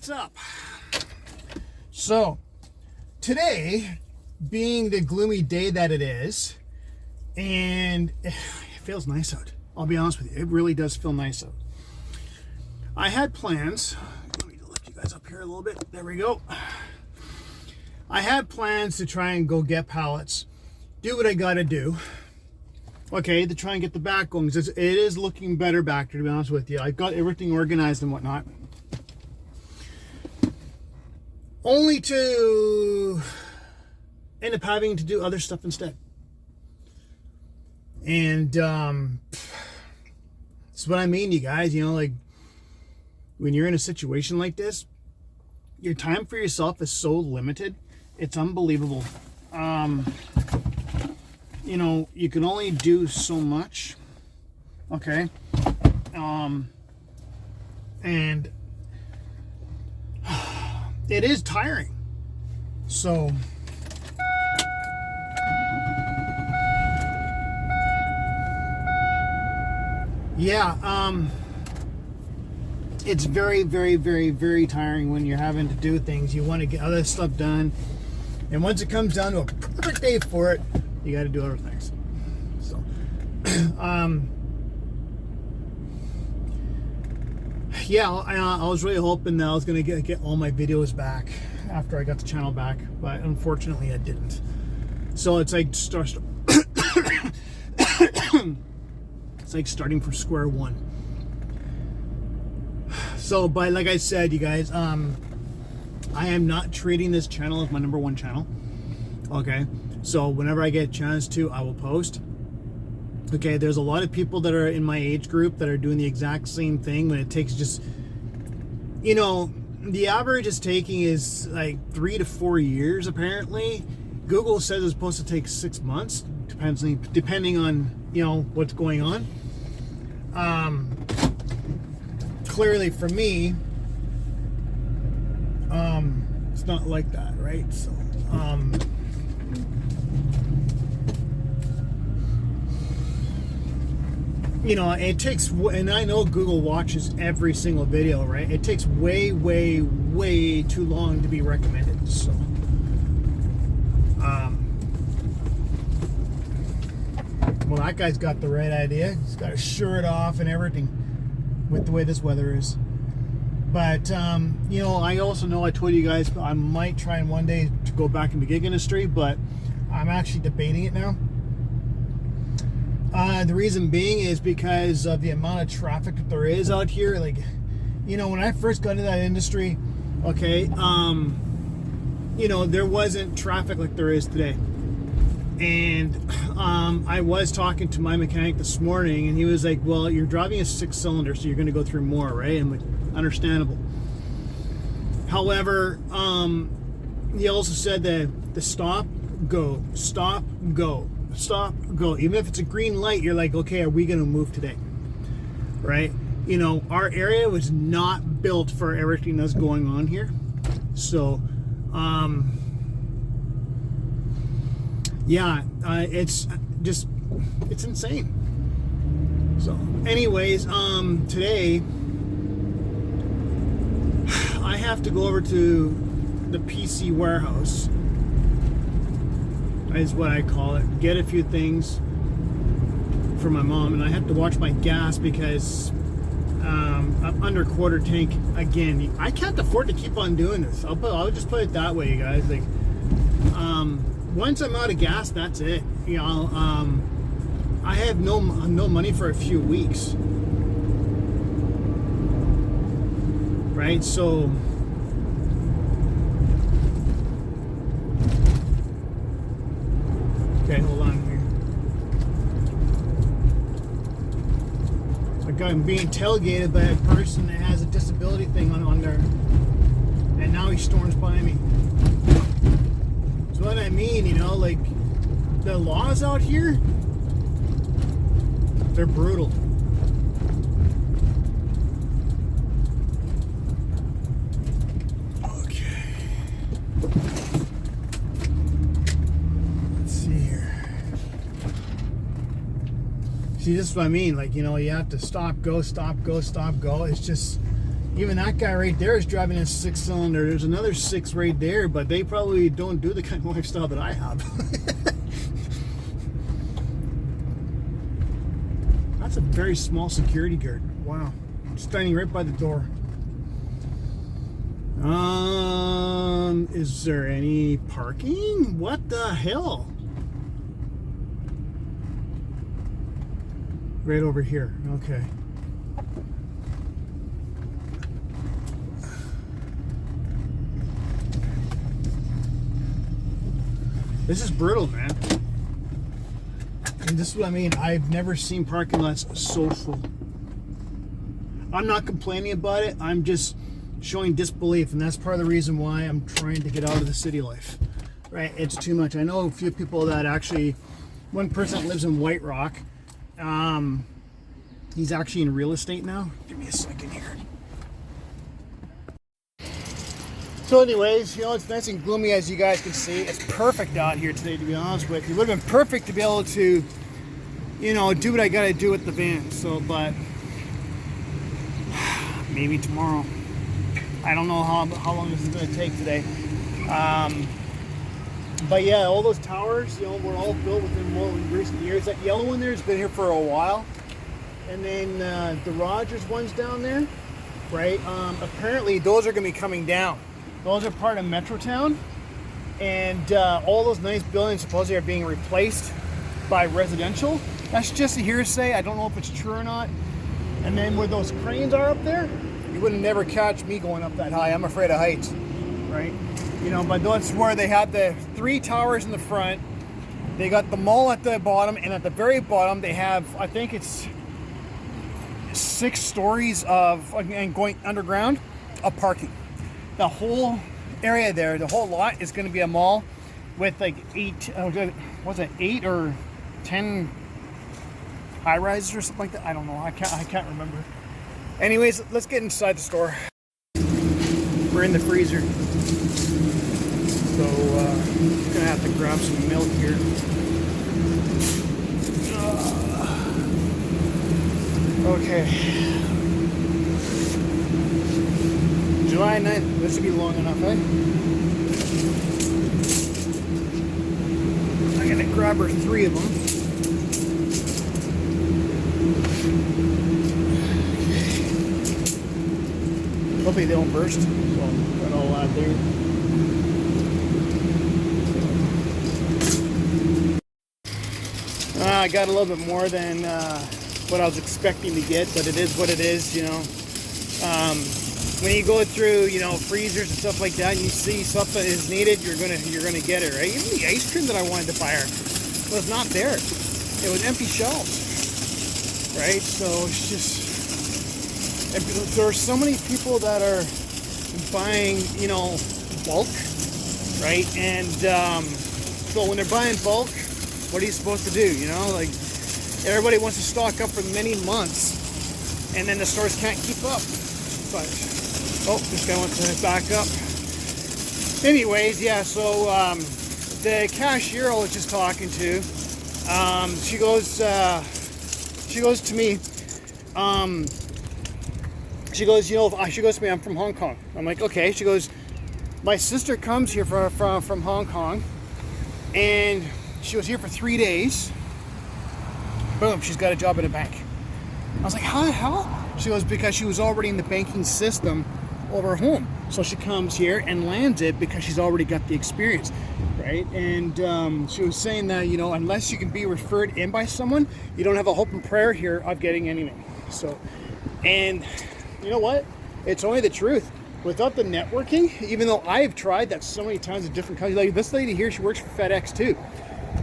what's up? So, today, being the gloomy day that it is, and it feels nice out. I'll be honest with you, it really does feel nice out. I had plans. Let me lift you guys up here a little bit. There we go. I had plans to try and go get pallets, do what I gotta do. Okay, to try and get the back going, because it is looking better back there, to be honest with you. I got everything organized and whatnot. Only to end up having to do other stuff instead. And that's what I mean, you guys. You know, like, when you're in a situation like this, your time for yourself is so limited. It's unbelievable. You know, you can only do so much. Okay. And it is tiring. So yeah, it's very, very, very, very tiring when you're having to do things. You want to get other stuff done, and once it comes down to a perfect day for it, you got to do other things. So yeah, I was really hoping that I was going to get all my videos back after I got the channel back, but unfortunately I didn't. So it's like it's like starting from square one. So, but like I said, you guys, I am not treating this channel as my #1 channel. Okay, so whenever I get a chance to, I will post. Okay, there's a lot of people that are in my age group that are doing the exact same thing. When it takes just, you know, the average is taking is like 3 to 4 years apparently. Google says it's supposed to take 6 months, depending on, you know, what's going on. Clearly for me, it's not like that, right? So you know, it takes, and I know Google watches every single video, right? It takes way, way, way too long to be recommended. So well, that guy's got the right idea. He's got his shirt off and everything with the way this weather is. But you know, I also know I told you guys I might try and one day to go back into gig industry, but I'm actually debating it now. The reason being is because of the amount of traffic that there is out here. Like, you know, when I first got into that industry, okay, you know, there wasn't traffic like there is today. And I was talking to my mechanic this morning, and he was like, well, you're driving a 6-cylinder, so you're going to go through more, right? I'm like, understandable. However, he also said that the stop, go, stop, go, stop, go. Even if it's a green light, you're like, okay, are we going to move today? Right? You know, our area was not built for everything that's going on here. So, yeah, it's just, it's insane. So, anyways, today, I have to go over to the PC warehouse, is what I call it, get a few things for my mom, and I have to watch my gas because I'm under quarter tank again. I can't afford to keep on doing this. I'll just put it that way, you guys. Like, once I'm out of gas, that's it. You know, I have no money for a few weeks, right? So okay, hold on here. Like, I'm being tailgated by a person that has a disability thing on there, and now he storms by me. So what I mean, you know, like, the laws out here, they're brutal. Okay. Let's see here. See, this is what I mean. Like, you know, you have to stop, go, stop, go, stop, go. It's just, Even that guy right there is driving a 6-cylinder. There's another 6 right there, but they probably don't do the kind of lifestyle that I have. That's a very small security guard. Wow. Standing right by the door. Is there any parking? What the hell? Right over here. Okay. This is brutal, man. And this is what I mean. I've never seen parking lots so full. I'm not complaining about it. I'm just showing disbelief, and that's part of the reason why I'm trying to get out of the city life. Right? It's too much. I know a few people that actually, one person that lives in White Rock, he's actually in real estate now. Give me a second here. So anyways, you know, it's nice and gloomy as you guys can see. It's perfect out here today, to be honest with you. It would have been perfect to be able to, you know, do what I gotta do with the van. So, but maybe tomorrow. I don't know how long this is gonna take today. But yeah, all those towers, you know, were all built within more recent years. That yellow one there has been here for a while. And then the Rogers ones down there, right? Apparently those are gonna be coming down. Those are part of Metrotown, and all those nice buildings supposedly are being replaced by residential. That's just a hearsay. I don't know if it's true or not. And then where those cranes are up there, you wouldn't never catch me going up that high. I'm afraid of heights, right? You know, but that's where they have the 3 towers in the front. They got the mall at the bottom, and at the very bottom they have, I think it's 6 stories of, and going underground, of parking. The whole area there, the whole lot is going to be a mall with like 8 or 10 high rises or something like that. I don't know. I can't remember. Anyways, let's get inside the store. We're in the freezer, so gonna have to grab some milk here. Okay. July 9th, this should be long enough, eh? I'm gonna grab her 3 of them. Hopefully they don't burst. So got all that there. I got a little bit more than what I was expecting to get, but it is what it is, you know. When you go through, you know, freezers and stuff like that, and you see something is needed, you're gonna get it, right? Even the ice cream that I wanted to buy her was not there. It was empty shelves, right? So it's just, there are so many people that are buying, you know, bulk, right? And so when they're buying bulk, what are you supposed to do? You know, like everybody wants to stock up for many months, and then the stores can't keep up. But oh, this guy wants to back up. Anyways, yeah, so the cashier I was just talking to, she goes to me, she goes, you know, she goes to me, I'm from Hong Kong. I'm like, okay. She goes, my sister comes here from Hong Kong, and she was here for 3 days. Boom, she's got a job at a bank. I was like, how the hell? She goes, because she was already in the banking system over home. So she comes here and lands it because she's already got the experience, right? And she was saying that, you know, unless you can be referred in by someone, you don't have a hope and prayer here of getting anything. So, and you know what? It's only the truth. Without the networking, even though I've tried that so many times in different countries, like this lady here, she works for FedEx too.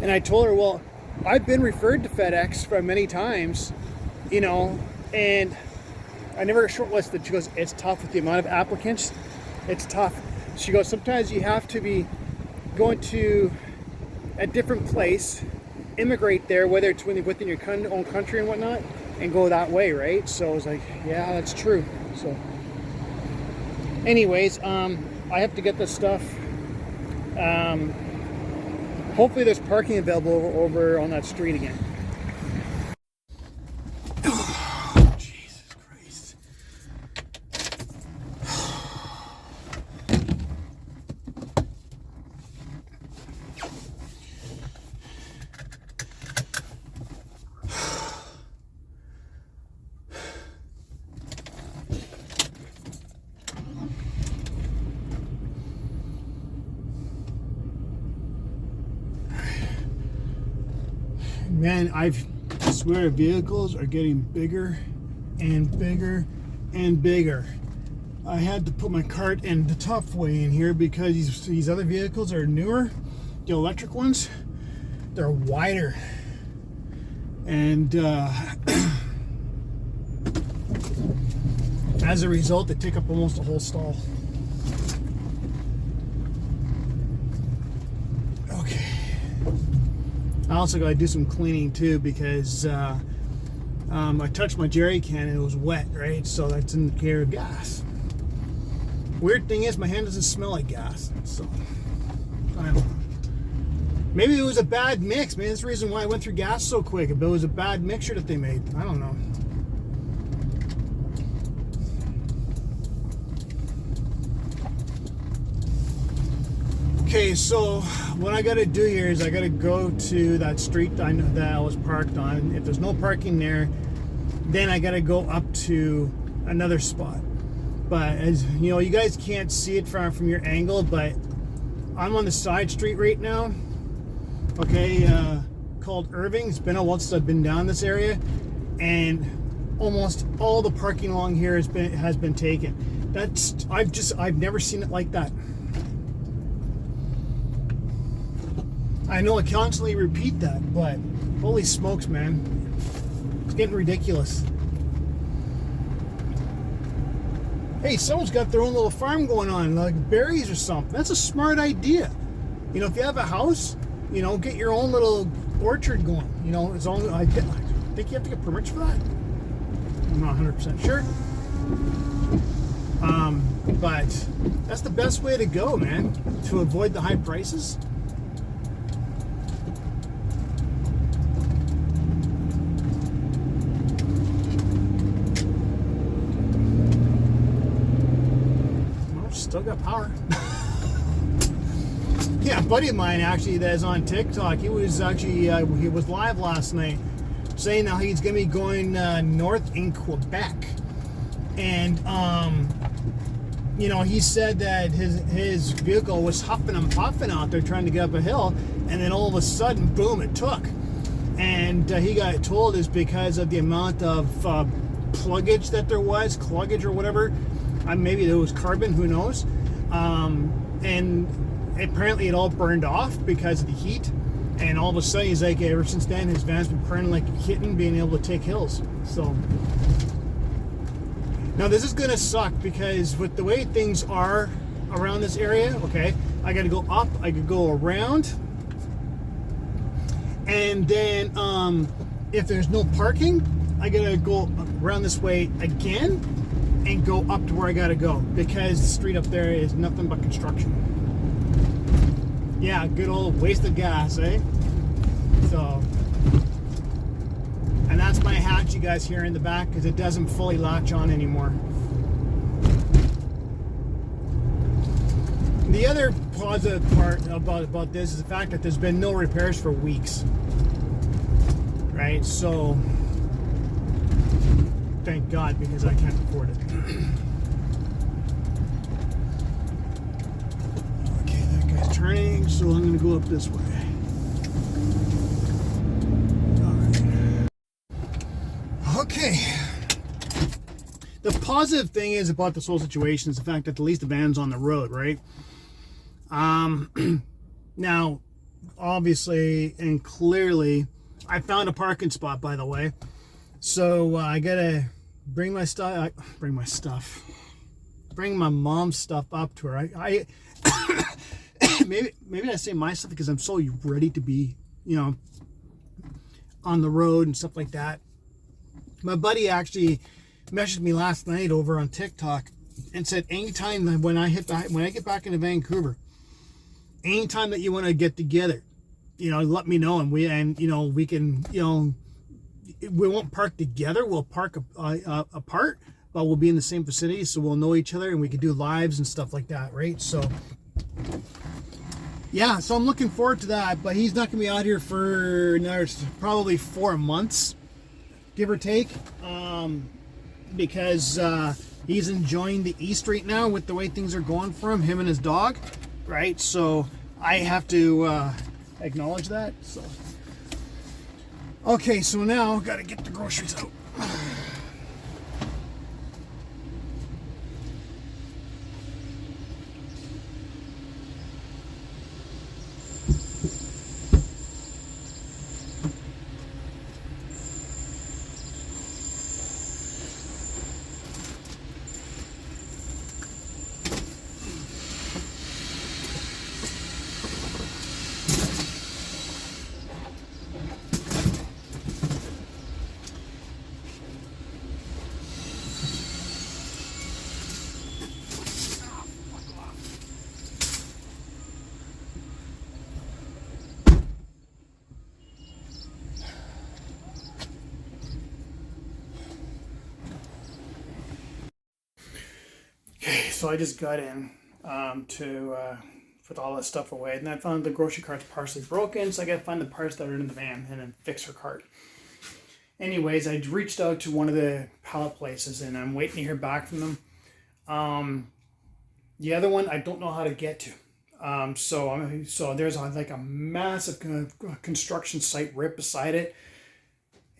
And I told her, well, I've been referred to FedEx for many times, you know, and I never shortlisted. She goes, it's tough with the amount of applicants. It's tough. She goes, sometimes you have to be going to a different place, immigrate there, whether it's within your own country and whatnot, and go that way, right? So I was like, yeah, that's true. So anyways, I have to get this stuff. Hopefully there's parking available over on that street again. Man, I swear vehicles are getting bigger and bigger and bigger. I had to put my cart in the tough way in here because these other vehicles are newer. The electric ones, they're wider. And as a result, they take up almost a whole stall. Okay. I also got to do some cleaning too because I touched my jerry can and it was wet, right? So that's an indicator of gas. Weird thing is, my hand doesn't smell like gas, so I don't know. Maybe it was a bad mix. Maybe that's the reason why I went through gas so quick. If it was a bad mixture that they made, I don't know. Okay, so what I gotta do here is I gotta go to that street that I was parked on. If there's no parking there, then I gotta go up to another spot. But as you know, you guys can't see it from your angle, but I'm on the side street right now. Okay, called Irving. It's been a while since I've been down this area, and almost all the parking along here has been taken. I've never seen it like that. I know I constantly repeat that, but holy smokes, man, it's getting ridiculous. Hey, someone's got their own little farm going on, like berries or something. That's a smart idea. You know, if you have a house, you know, get your own little orchard going. You know, as long as I think you have to get permits for that. I'm not 100% sure. But that's the best way to go, man, to avoid the high prices. Still got power. Yeah, a buddy of mine actually that is on TikTok, he was live last night saying how he's gonna be going north in Quebec, and you know, he said that his vehicle was huffing and puffing out there trying to get up a hill, and then all of a sudden, boom, it took. And he got told is because of the amount of pluggage that there was, cloggage or whatever. Maybe there was carbon, who knows? And apparently it all burned off because of the heat. And all of a sudden, he's like, ever since then, his van's been burning like hitting, being able to take hills. So now this is gonna suck because with the way things are around this area, okay, I gotta go up, I could go around, and then if there's no parking, I gotta go around this way again and go up to where I gotta go because the street up there is nothing but construction. Yeah, good old waste of gas, eh? So, and that's my hatch you guys hear in the back because it doesn't fully latch on anymore. The other positive part about this is the fact that there's been no repairs for weeks, right? So thank God, because I can't afford it. Okay, that guy's turning, so I'm going to go up this way. All right. Okay. The positive thing is about this whole situation is the fact that at least the van's on the road, right? Now, obviously and clearly, I found a parking spot, by the way. So I gotta bring my mom's stuff up to her. I maybe I say my stuff because I'm so ready to be, you know, on the road and stuff like that. My buddy actually messaged me last night over on TikTok and said, anytime when I get back into Vancouver, anytime that you want to get together, you know, let me know, and we can, you know, we won't park together. We'll park apart, but we'll be in the same vicinity, so we'll know each other, and we can do lives and stuff like that, right? So, yeah, so I'm looking forward to that. But he's not gonna be out here for another probably 4 months, give or take, because he's enjoying the East right now with the way things are going for him and his dog, right? So I have to acknowledge that. So. Okay, so now gotta get the groceries out. Okay, so I just got in to put all that stuff away, and I found the grocery cart's partially broken, so I gotta find the parts that are in the van and then fix her cart. Anyways, I reached out to one of the pallet places, and I'm waiting to hear back from them. The other one I don't know how to get to. So there's like a massive construction site right beside it.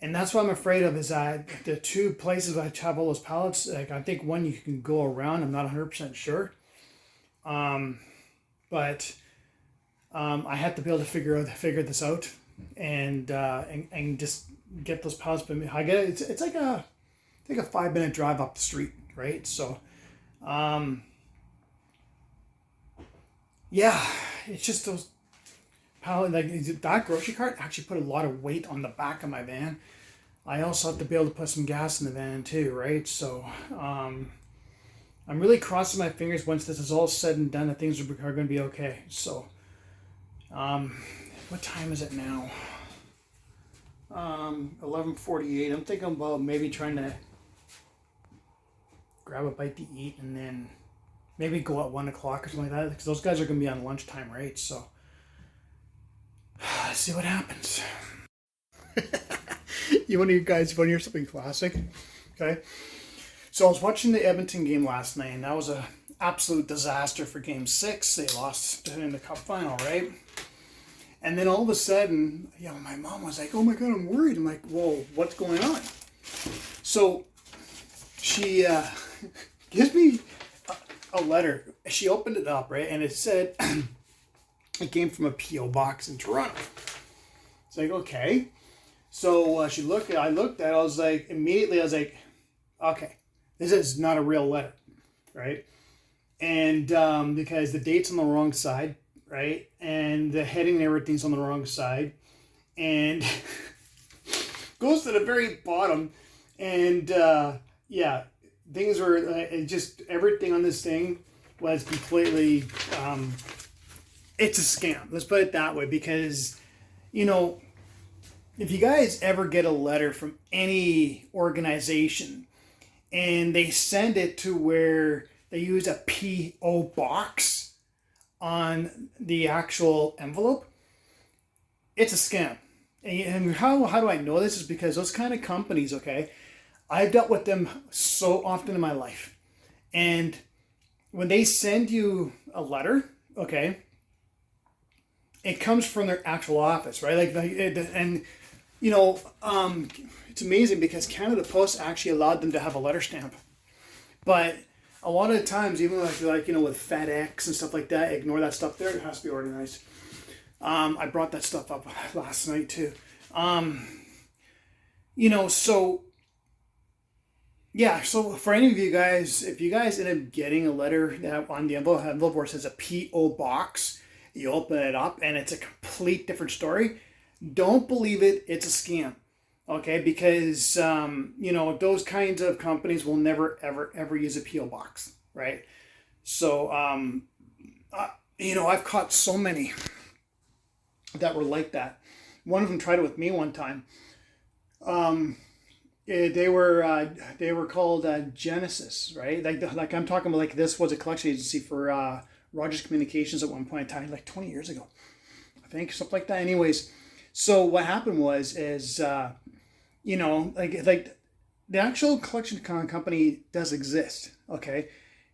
And that's what I'm afraid of, is that the two places I have all those pallets, like I think one you can go around, I'm not 100% sure. But I have to be able to figure this out and just get those pallets. But I get it. It's like a 5-minute drive up the street, right? So yeah, it's just those pallet, like that grocery cart actually put a lot of weight on the back of my van. I also have to be able to put some gas in the van too, right? So I'm really crossing my fingers once this is all said and done that things are going to be okay. So what time is it now? 11:48. I'm thinking about maybe trying to grab a bite to eat and then maybe go at 1 o'clock or something like that, because those guys are going to be on lunchtime, right? So let's see what happens. You want to hear something classic? Okay. So I was watching the Edmonton game last night, and that was an absolute disaster for Game 6. They lost in the Cup final, right? And then all of a sudden, my mom was like, "Oh my God, I'm worried." I'm like, "Whoa, what's going on?" So she gives me a letter. She opened it up, right? And it said, it came from a P.O. box in Toronto. It's like, okay. So I looked at it, I was like, okay, this is not a real letter, right? And because the date's on the wrong side, right? And the heading and everything's on the wrong side. And goes to the very bottom. And things were, just everything on this thing was completely, it's a scam. Let's put it that way, because, if you guys ever get a letter from any organization and they send it to where they use a P.O. box on the actual envelope, it's a scam. And how do I know this? Is because those kind of companies, okay, I've dealt with them so often in my life. And when they send you a letter, okay, it comes from their actual office, right? It's amazing because Canada Post actually allowed them to have a letter stamp. But a lot of times, even with FedEx and stuff like that, ignore that stuff there. It has to be organized. I brought that stuff up last night too. So for any of you guys, if you guys end up getting a letter that on the envelope where it says a P.O. box, you open it up and it's a complete different story, don't believe it. It's a scam. Okay, because those kinds of companies will never ever use a P.O. box, right? So I've caught so many that were like that. One of them tried it with me one time. They were called Genesis, right? Like I'm talking about, like, this was a collection agency for Rogers Communications at one point in time, like 20 years ago, I think, something like that. Anyways, so what happened is the actual collection company does exist, okay,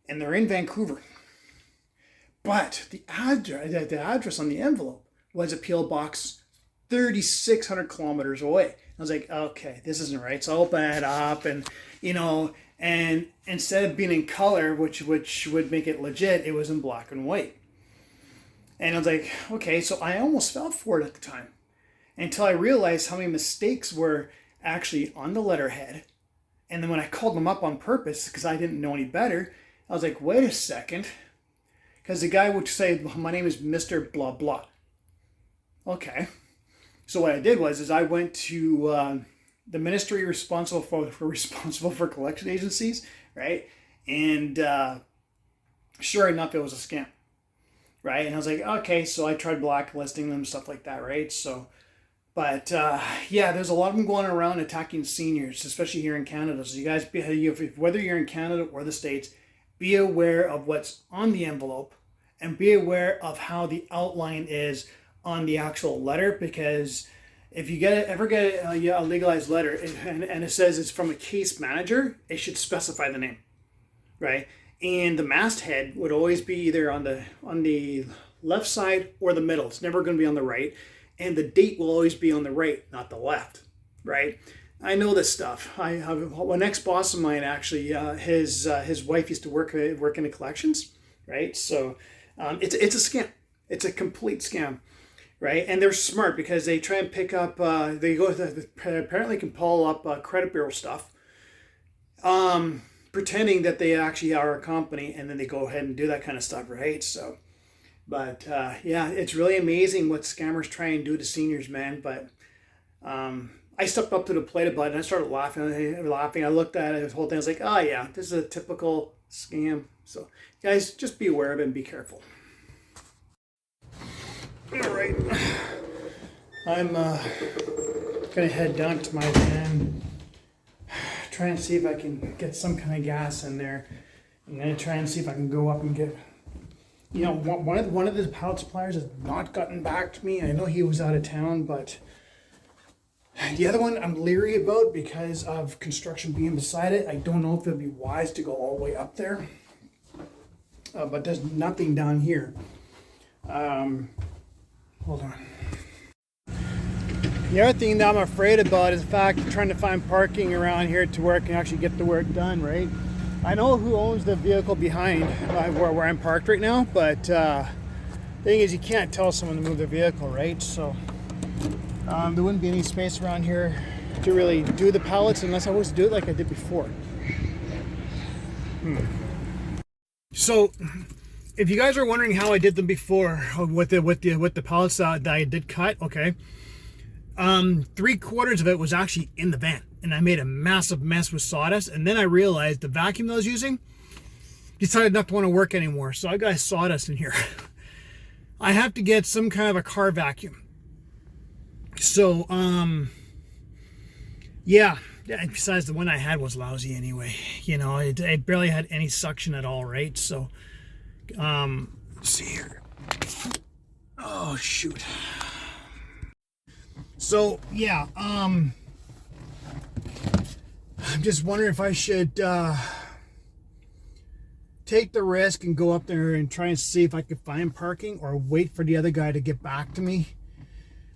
and they're in Vancouver, but the address on the envelope was a P.O. box 3,600 kilometers away. I was like, okay, this isn't right. So I open it up, and and instead of being in color, which would make it legit, it was in black and white. And I was like, okay, so I almost fell for it at the time until I realized how many mistakes were actually on the letterhead. And then when I called them up on purpose, because I didn't know any better, I was like, wait a second. Because the guy would say, my name is Mr. Blah Blah. Okay. So what I did was I went to the ministry responsible for collection agencies, right? And sure enough, it was a scam, right? And I was like, okay, so I tried blacklisting them, stuff like that, right? So, but yeah, there's a lot of them going around attacking seniors, especially here in Canada. So you guys, whether you're in Canada or the States, be aware of what's on the envelope and be aware of how the outline is on the actual letter, because if you ever get a legalized letter and it says it's from a case manager, it should specify the name, right? And the masthead would always be either on the left side or the middle. It's never going to be on the right, and the date will always be on the right, not the left, right? I know this stuff. I have an ex-boss of mine, actually, his wife used to work in the collections, right? So it's a scam. It's a complete scam, right? And they're smart because they try and pick up. They apparently can pull up credit bureau stuff, pretending that they actually are a company, and then they go ahead and do that kind of stuff, right? So, but yeah, it's really amazing what scammers try and do to seniors, man. But I stepped up to the plate about it and I started laughing. I looked at it, the whole thing. I was like, oh yeah, this is a typical scam. So guys, just be aware of it and be careful. All right. I'm gonna head down to my van, try and see if I can get some kind of gas in there. I'm gonna try and see if I can go up and get, one of the pallet suppliers has not gotten back to me. I know he was out of town, but the other one I'm leery about because of construction being beside it. I don't know if it'd be wise to go all the way up there. But there's nothing down here. Hold on. The other thing that I'm afraid about is the fact of trying to find parking around here to where I can actually get the work done, right? I know who owns the vehicle behind where I'm parked right now, but the thing is you can't tell someone to move their vehicle, right? So there wouldn't be any space around here to really do the pallets unless I was to do it like I did before. So if you guys are wondering how I did them before with the pallets that I did cut, okay, 3/4 of it was actually in the van, and I made a massive mess with sawdust. And then I realized the vacuum that I was using decided not to want to work anymore, so I got sawdust in here. I have to get some kind of a car vacuum. So yeah, besides the one I had was lousy anyway. It barely had any suction at all, right? So let's see here. Oh shoot. So yeah, I'm just wondering if I should take the risk and go up there and try and see if I could find parking, or wait for the other guy to get back to me.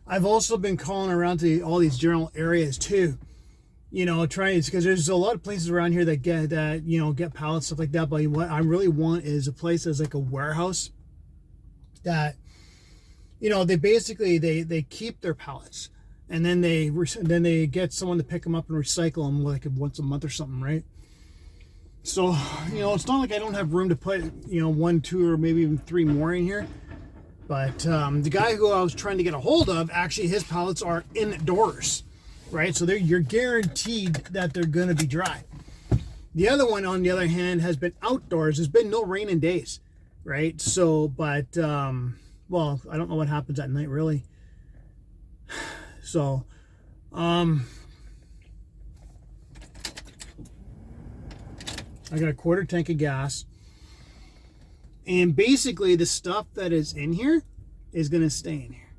I've also been calling around to all these general areas too, trying, because there's a lot of places around here that get pallets, stuff like that. But what I really want is a place that's like a warehouse that, they basically they keep their pallets, and then they get someone to pick them up and recycle them like once a month or something, right? So it's not like I don't have room to put 1, 2, or maybe even 3 more in here. But the guy who I was trying to get a hold of, actually his pallets are indoors, right? So you're guaranteed that they're going to be dry. The other one, on the other hand, has been outdoors. There's been no rain in days, right? So, but, well, I don't know what happens at night, really. So, I got a 1/4 tank of gas. And basically the stuff that is in here is going to stay in here,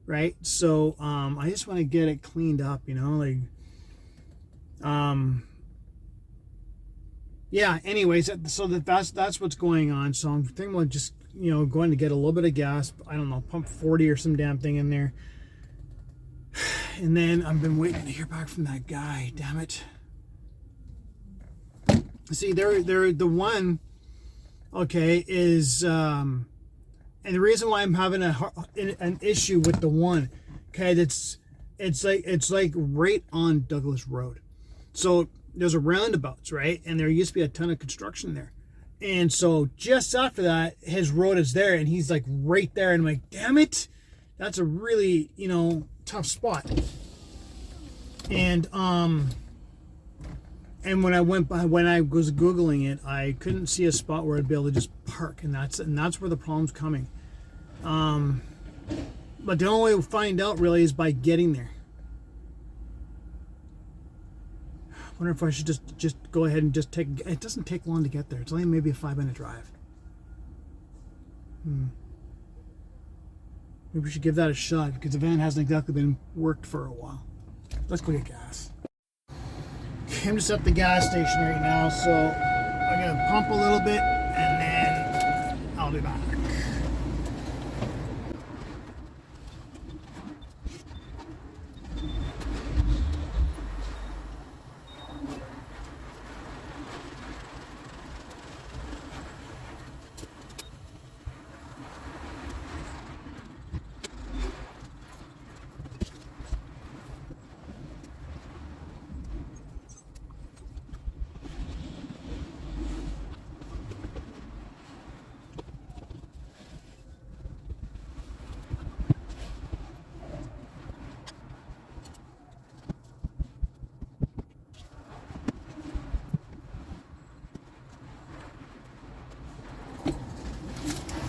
right? So I just want to get it cleaned up, yeah, anyways, so that's what's going on. So I'm thinking about just, going to get a little bit of gas, I don't know, pump 40 or some damn thing in there, And then I've been waiting to hear back from that guy. Damn it. See, they're the one, okay, is and the reason why I'm having an issue with the one, okay, it's like right on Douglas Road. So there's a roundabouts, right? And there used to be a ton of construction there. And so just after that, his road is there and he's like right there. And I'm like, damn it. That's a really, tough spot. And when I was Googling it, I couldn't see a spot where I'd be able to just park. And that's where the problem's coming. But the only way we'll find out really is by getting there. I wonder if I should just go ahead and just take. It doesn't take long to get there. It's only maybe a 5-minute drive. Maybe we should give that a shot because the van hasn't exactly been worked for a while. Let's go get gas. Okay, I'm just at the gas station right now, so I'm gonna pump a little bit and then I'll be back.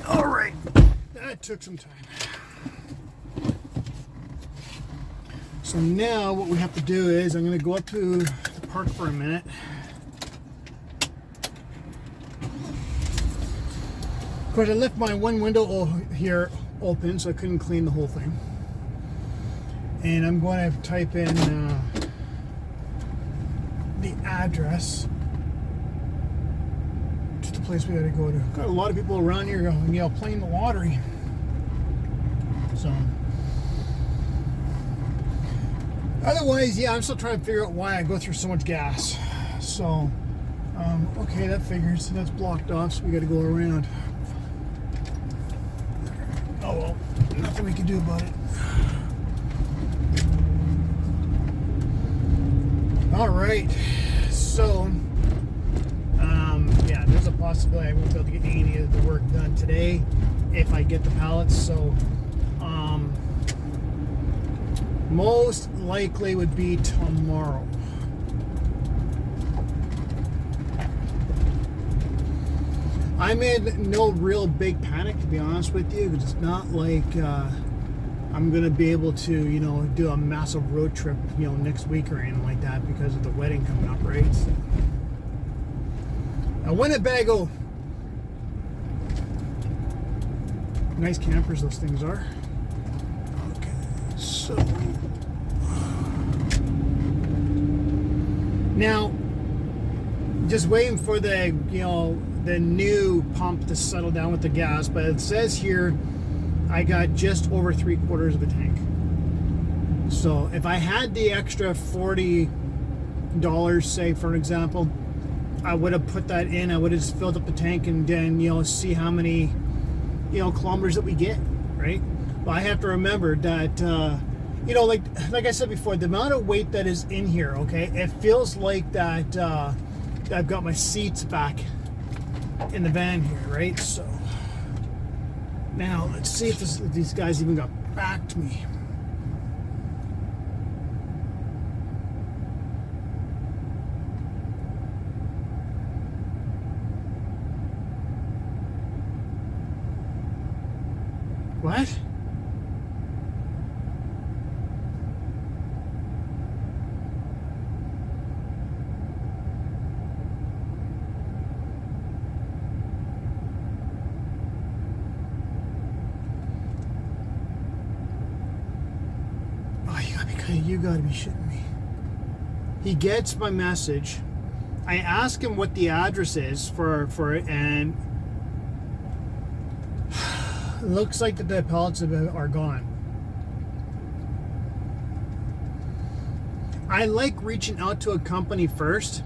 All right, that took some time. So now what we have to do is I'm going to go up to the park for a minute. Of course, I left my one window here open, so I couldn't clean the whole thing. And I'm going to type in the address to the place we got to go to. Got a lot of people around here, playing the lottery. So, otherwise, yeah, I'm still trying to figure out why I go through so much gas. So, okay, that figures. That's blocked off, so we got to go around. Oh well, nothing we can do about it. All right, so yeah, there's a possibility I won't be able to get any of the work done today if I get the pallets. So most likely would be tomorrow. I'm in no real big panic, to be honest with you, because it's not like I'm gonna be able to, do a massive road trip, next week or anything like that because of the wedding coming up, right? So, a Winnebago. Nice campers those things are. Okay, so now just waiting for the new pump to settle down with the gas, but it says here I got just over 3/4 of a tank. So if I had the extra $40, say for an example, I would have put that in. I would have just filled up the tank and then see how many kilometers that we get, right? But I have to remember that like I said before, the amount of weight that is in here, okay, it feels like that I've got my seats back in the van here, right? So now let's see if these guys even got back to me. What? You gotta be shitting me. He gets my message. I ask him what the address is for it, and it looks like the pallets are gone. I like reaching out to a company first,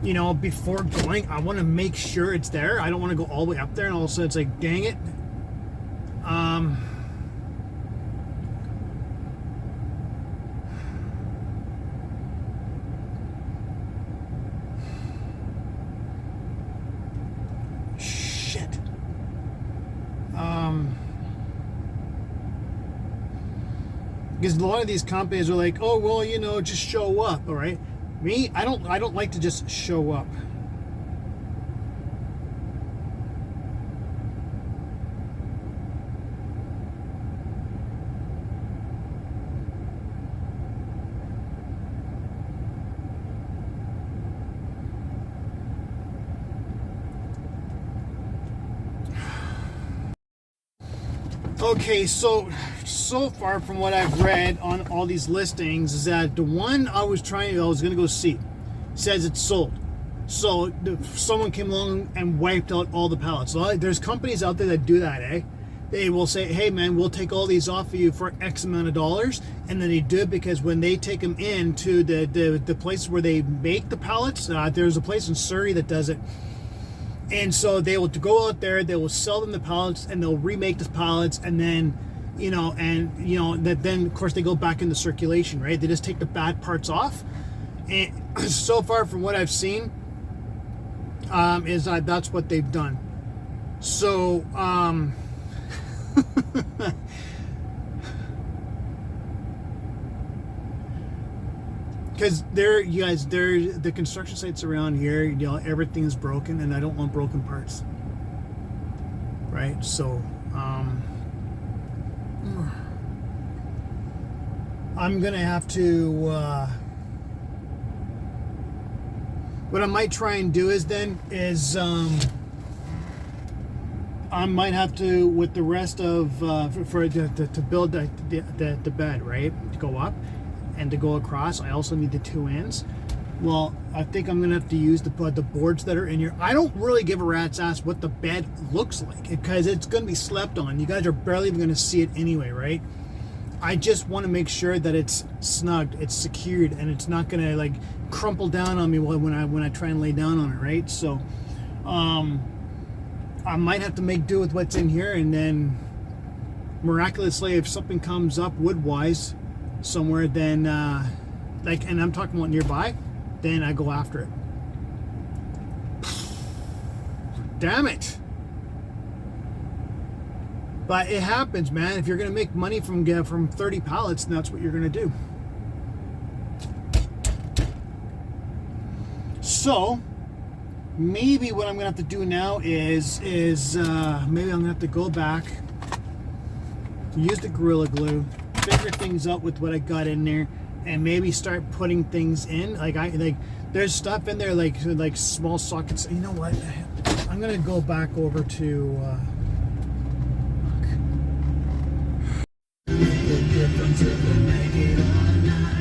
you know, before going. I want to make sure it's there. I don't want to go all the way up there and all of a sudden it's like, dang it. Shit. Because a lot of these companies are like, oh, well, you know, just show up, all right? Me, I don't like to just show up. Okay, so far from what I've read on all these listings is that the one I was going to go see says it's sold. So someone came along and wiped out all the pallets. So there's companies out there that do that, eh? They will say, hey man, we'll take all these off of you for X amount of dollars. And then they do it because when they take them into the places where they make the pallets, there's a place in Surrey that does it. And so they will go out there, they will sell them the pallets, and they'll remake the pallets, and then, then of course they go back into circulation, right? They just take the bad parts off. And so far from what I've seen, is that that's what they've done. So, because the construction sites around here, you know, everything's broken, and I don't want broken parts, right? So I'm gonna have to what I might try and do is I might have to, with the rest of to build the bed, right, to go up and to go across, I also need the two ends. Well, I think I'm gonna have to use the boards that are in here. I don't really give a rat's ass what the bed looks like because it's gonna be slept on. You guys are barely even gonna see it anyway, right? I just want to make sure that it's snugged, it's secured, and it's not gonna like crumple down on me when I try and lay down on it, right? So I might have to make do with what's in here, and then miraculously, if something comes up wood-wise somewhere, then and I'm talking about nearby, then I go after it. Damn it. But it happens, man. If you're gonna make money from 30 pallets, then that's what you're gonna do. So maybe what I'm gonna have to do now is maybe I'm gonna have to go back, use the Gorilla Glue, figure things out with what I got in there, and maybe start putting things in. There's stuff in there like small sockets. You know what? I'm gonna go back over to.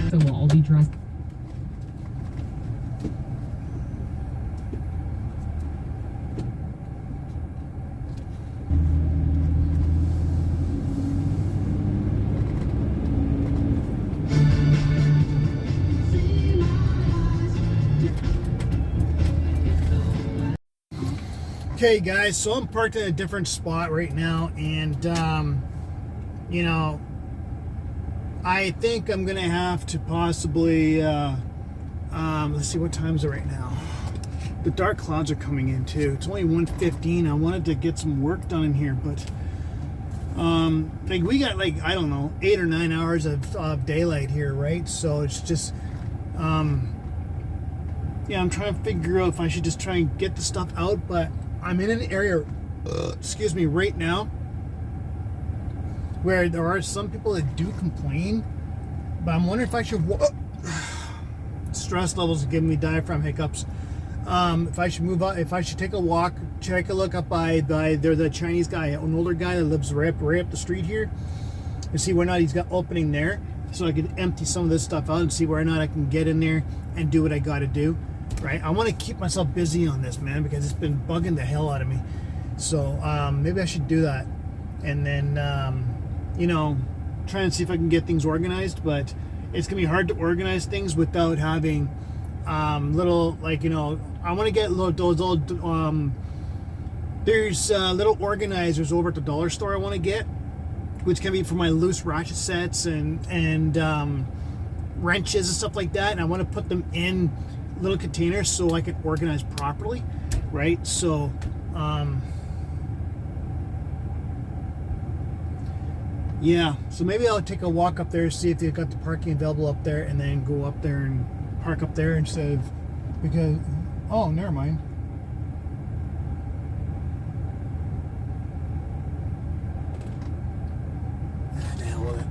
So we'll all be dressed. Okay guys, so I'm parked in a different spot right now, and you know, I think I'm gonna have to possibly let's see, what time is it right now? The dark clouds are coming in too. It's only 1:15. I wanted to get some work done in here, but we got I don't know, 8 or 9 hours of daylight here, right? So it's just yeah, I'm trying to figure out if I should just try and get the stuff out, but I'm in an area excuse me, right now where there are some people that do complain, but I'm wondering if I should stress levels are giving me diaphragm hiccups. If I should move out, if I should take a walk, take a look up by the Chinese guy, an older guy that lives right up the street here, and see whether or not he's got opening there, so I can empty some of this stuff out and see whether or not I can get in there and do what I got to do. Right, I want to keep myself busy on this, man, because it's been bugging the hell out of me. So maybe I should do that, and then you know, try and see if I can get things organized. But it's gonna be hard to organize things without having little, like, I want to get those old there's little organizers over at the dollar store I want to get, which can be for my loose ratchet sets and wrenches and stuff like that, and I want to put them in little containers so I can organize properly, right? So yeah, so maybe I'll take a walk up there, see if they've got the parking available up there, and then go up there and park up there instead of, because, oh, never mind. The hell with it.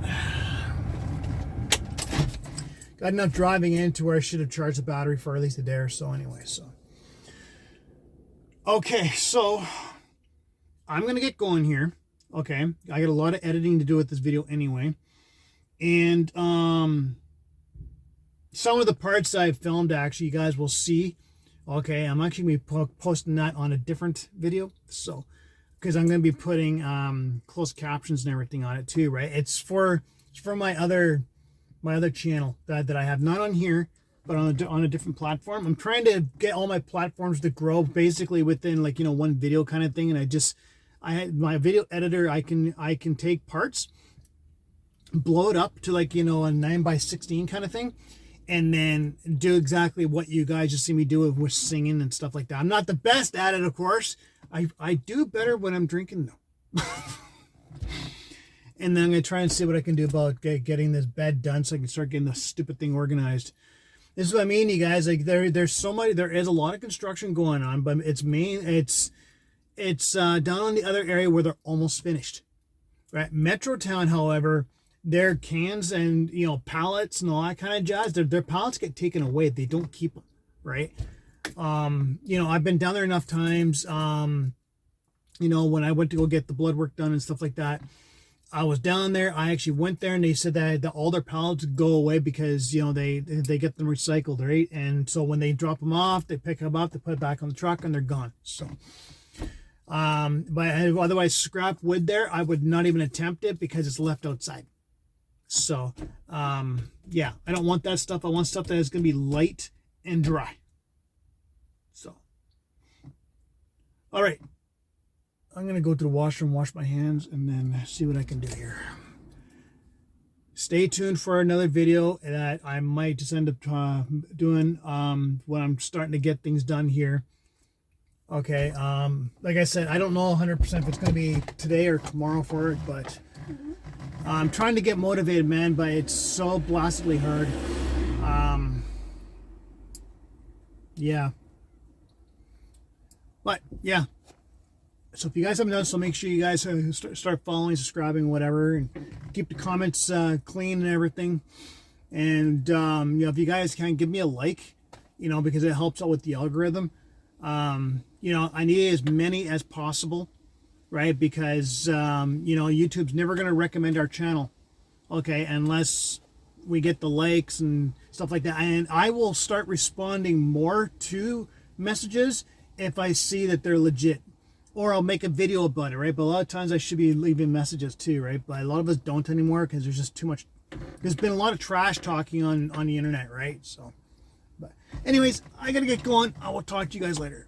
Got enough driving in to where I should have charged the battery for at least a day or so anyway, so. Okay, so I'm going to get going here. Okay, I got a lot of editing to do with this video anyway. And some of the parts that I filmed, actually, you guys will see. Okay, I'm actually going to be posting that on a different video. So, because I'm going to be putting closed captions and everything on it too, right? It's for my other channel that I have, not on here, but on a different platform. I'm trying to get all my platforms to grow basically within, like, one video kind of thing. And I had my video editor. I can take parts, blow it up to, like, a 9:16 kind of thing, and then do exactly what you guys just see me do with singing and stuff like that. I'm not the best at it, of course. I do better when I'm drinking though. And then I'm gonna try and see what I can do about getting this bed done so I can start getting this stupid thing organized. This is what I mean, you guys. Like, there is a lot of construction going on, but it's down on the other area where they're almost finished, right? Metrotown, however, their cans and pallets and all that kind of jazz, their pallets get taken away. They don't keep them, right? I've been down there enough times. When I went to go get the blood work done and stuff like that, I was down there. I actually went there and they said that all their pallets go away because they get them recycled, right? And so when they drop them off, they pick them up, they put it back on the truck, and they're gone. So. But otherwise, scrap wood there, I would not even attempt it because it's left outside. So, yeah, I don't want that stuff. I want stuff that is going to be light and dry. So, all right. I'm going to go to the washroom, wash my hands, and then see what I can do here. Stay tuned for another video that I might just end up doing when I'm starting to get things done here. Okay, like I said, I don't know 100% if it's going to be today or tomorrow for it, but I'm trying to get motivated, man, but it's so blastedly hard. Yeah. But, yeah. So if you guys haven't done so, make sure you guys start following, subscribing, whatever, and keep the comments clean and everything. And, if you guys can give me a like, because it helps out with the algorithm. I need as many as possible, right? Because, YouTube's never going to recommend our channel, okay, unless we get the likes and stuff like that. And I will start responding more to messages if I see that they're legit, or I'll make a video about it, right? But a lot of times I should be leaving messages too, right? But a lot of us don't anymore because there's just too much. There's been a lot of trash talking on the internet, right? So, but anyways, I got to get going. I will talk to you guys later.